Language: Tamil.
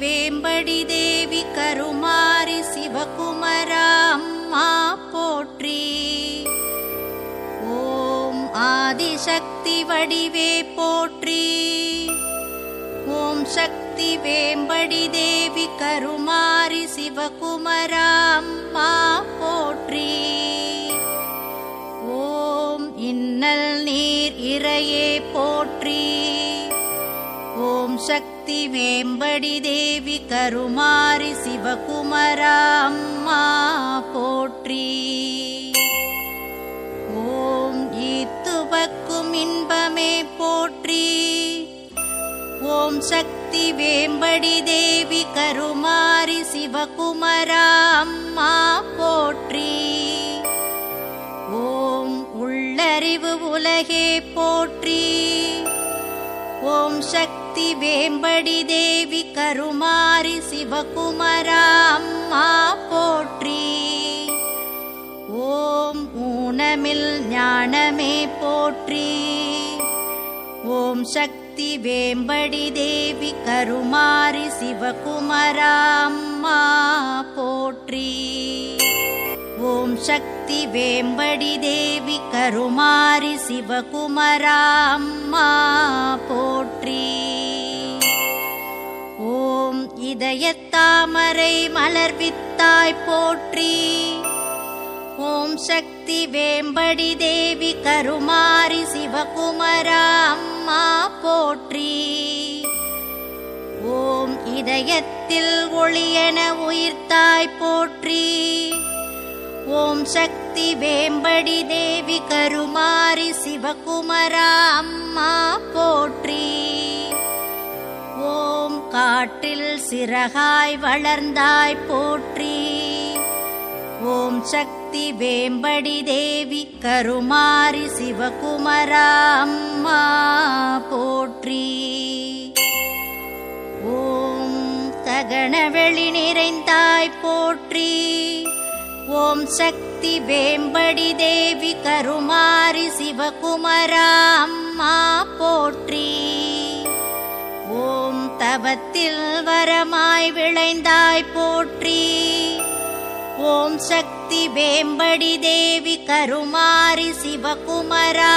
வேம்படி தேவி கருமாரி சிவகுமரா அம்மா போற்றி. ஓம் ஆதிசக்தி வடிவே போற்றி. ஓம் சக்தி வேம்படி தேவி கருமாரி சிவகுமரா அம்மா போற்றி. ஓம் இன்னல் நீர் இறையே போற்றி. ஓம் சக்தி வேம்படி தேவி கருமாரி சிவகுமரா அம்மா போற்றி. ஓம் ஈத்துவக்கும் இன்பமே போற்றி. ஓம் சக்தி வேம்படி தேவி கருமாரி சிவகுமரா அம்மா போற்றி. ஓம் உள்ளறிவு உலகே போற்றி. ஓம் சக்தி வேம்படி தேவி கருமாரி சிவகுமரா அம்மா போற்றி. ஓம் ஊனமில் ஞானமே போற்றி. ஓம் சக்தி வேம்படி தேவி கருமாரி சிவகுமரா அம்மா போற்றி. ஓம் சக்தி வேம்படி தேவி கருமாரி சிவகுமரா அம்மா போற்றி. ஓம் இதயத்தாமரை மலர்வித்தாய் போற்றி. ஓம் சக்தி வேம்படி தேவி கருமாரி சிவகுமரா அம்மா போற்றி. ஓம் இதயத்தில் ஒளியென உயிர்த்தாய் போற்றி. ஓம் சக்தி வேம்படி தேவி கருமாரி சிவகுமரா அம்மா போற்றி. ஓம் காற்றில் சிறகாய் வளர்ந்தாய் போற்றி. ஓம் சக்தி வேம்படி தேவி கருமாரி சிவகுமரா அம்மா போற்றி. ஓம் ககனவெளி நிறைந்தாய் போற்றி. ஓம் சக்தி வேம்படி தேவி கருமாரி சிவகுமரா அம்மா போற்றி. ஓம் தவத்தில் வரமாய் விளைந்தாய் போற்றி. ஓம் சக்தி வேம்படி தேவி கருமாரி சிவகுமரா